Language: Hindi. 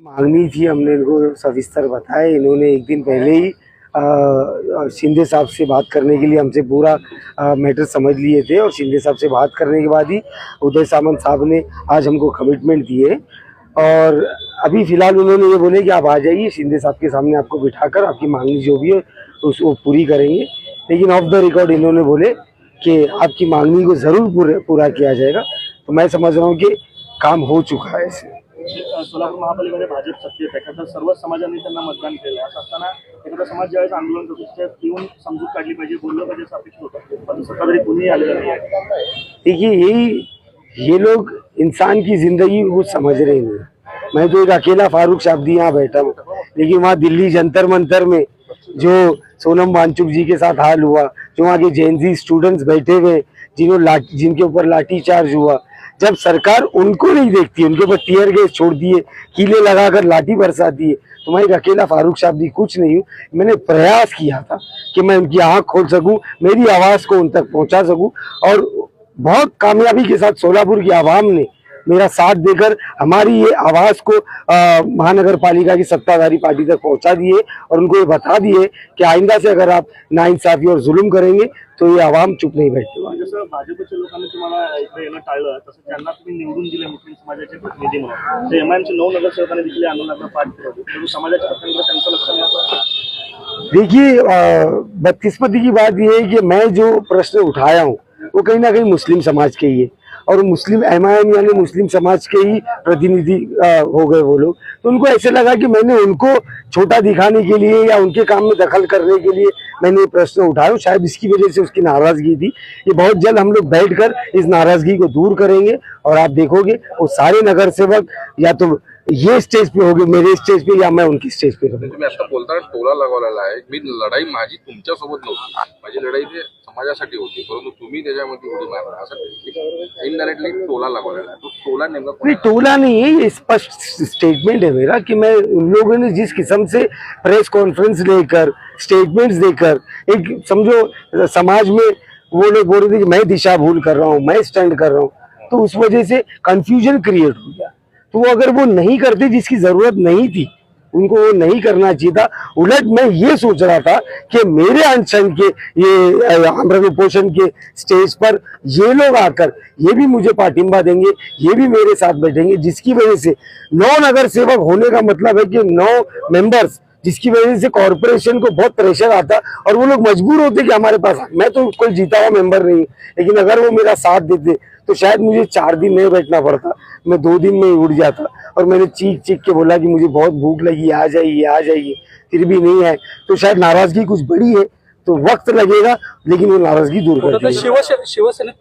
मांगनी थी, हमने इनको सविस्तर बताया। इन्होंने एक दिन पहले ही शिंदे साहब से बात करने के लिए हमसे पूरा मैटर समझ लिए थे और शिंदे साहब से बात करने के बाद ही उदय सामंत साहब ने आज हमको कमिटमेंट दिए। और अभी फ़िलहाल उन्होंने ये बोले कि आप आ जाइए, शिंदे साहब के सामने आपको बिठाकर आपकी मांगनी जो भी है उसको पूरी करेंगे। लेकिन ऑफ द रिकॉर्ड इन्होंने बोले कि आपकी मांगनी को ज़रूर पूरा किया जाएगा। तो मैं समझ रहा हूँ कि काम हो चुका है इसे। सोलापूर महापालिकेमध्ये भाजप सत्तेत आहे, तर सर्व समाजांनी त्यांना मतदान केलं। असं असताना एखादा समाज ज्यावेळेस आंदोलन करतो त्यात येऊन समजूत काढली पाहिजे, बोललं पाहिजे असं अपेक्षित होतं, पण सत्ताधारी कोणीही आलेलं नाही आहे। देखिए ये लोग इंसान की जिंदगी को समझ रहे नहीं। मैं तो एक अकेला फारूक शाब्दी यहाँ बैठा हूँ, लेकिन वहाँ दिल्ली जंतर मंतर में जो सोनम वांगचुक जी के साथ हाल हुआ, जो वहाँ के जेएनजी स्टूडेंट्स बैठे हुए जिनके ऊपर लाठी चार्ज हुआ, जब सरकार उनको नहीं देखती, उनके ऊपर टीयर गैस छोड़ दिए, कीले लगाकर लाठी बरसा दिए, तो मैं एक अकेला फारूक शाब्दी कुछ नहीं हूँ। मैंने प्रयास किया था कि मैं उनकी आंख खोल सकूं, मेरी आवाज़ को उन तक पहुंचा सकूं, और बहुत कामयाबी के साथ सोलापुर की आवाम ने मेरा साथ देकर हमारी ये आवाज़ को महानगर पालिका की सत्ताधारी पार्टी तक पहुंचा दिए और उनको ये बता दिए कि आइंदा से अगर आप नाइंसाफी और जुल्म करेंगे तो ये आवाम चुप नहीं बैठते। जसं भाजपच्या लोकांनी तुम्हाला इकडे येणं टाळलं, तसं त्यांना तुम्ही निवडून दिले मुस्लिम समाजाचे प्रतिनिधी म्हणून, तर एमआयएमचे 9 नगरसेवकांनी देखील आंदोलनाला पाठ केलं, तर समाजाच्या प्रश्नांकडे त्यांचं लक्ष नाही आता। देखिए, बदकिस्मती की बात यह है कि मैं जो प्रश्न उठाया हूँ वो कहीं ना कहीं मुस्लिम समाज के ही है, और मुस्लिम एमआईएम यानी मुस्लिम समाज के ही प्रतिनिधि हो गए वो लोग। तो उनको ऐसे लगा कि मैंने उनको छोटा दिखाने के लिए या उनके काम में दखल करने के लिए मैंने ये प्रश्न उठाया, शायद इसकी वजह से उसकी नाराजगी थी। ये बहुत जल्द हम लोग बैठकर इस नाराजगी को दूर करेंगे और आप देखोगे वो सारे नगर सेवक या तो ये स्टेज पे होगे, मेरे स्टेज पे, या मैं उनकी स्टेज पे होगा। तुम्ही आता बोलताना टोला लगावलेला आहे। मी लढाई माझी तुमच्यासोबत नव्हती, माझी लढाई ते समाजासाठी होती, परंतु तुम्ही त्याच्यामध्ये उडी मारला, असं इनडायरेक्टली टोला लगावलेला आहे। तो टोला नेमका नहीं, टोला नहीं है, ये स्पष्ट स्टेटमेंट है मेरा कि मैं उन लोगों ने जिस किस्म से प्रेस कॉन्फ्रेंस लेकर स्टेटमेंट्स देकर एक समझो समाज में वो लोग बोल रहे थे कि मैं दिशा भूल कर रहा हूँ, मैं स्टंट कर रहा हूँ, तो उस वजह से कंफ्यूजन क्रिएट हो गया। तो वो अगर वो नहीं करते, जिसकी जरूरत नहीं थी, उनको वो नहीं करना चाहिए था। उलट मैं ये सोच रहा था कि मेरे अनशन के ये आमरण उपोषण के स्टेज पर ये लोग आकर ये भी मुझे पाठिंबा देंगे, ये भी मेरे साथ बैठेंगे, जिसकी वजह से 9 नगर सेवक होने का मतलब है कि 9 मेंबर्स, जिसकी वजह से कॉर्पोरेशन को बहुत प्रेशर आता और वो लोग मजबूर होते कि हमारे पास, मैं तो कोई जीता हुआ मेंबर नहीं हूँ, लेकिन अगर वो मेरा साथ देते तो शायद मुझे 4 दिन नहीं बैठना पड़ता, मैं 2 दिन में ही उड़ जाता। और मैंने चीख चीख के बोला कि मुझे बहुत भूख लगी, आ जाइए आ जाइए, फिर भी नहीं है, तो शायद नाराजगी कुछ बड़ी है, तो वक्त लगेगा, लेकिन वो नाराजगी दूर कर देंगे। शिवसेनेत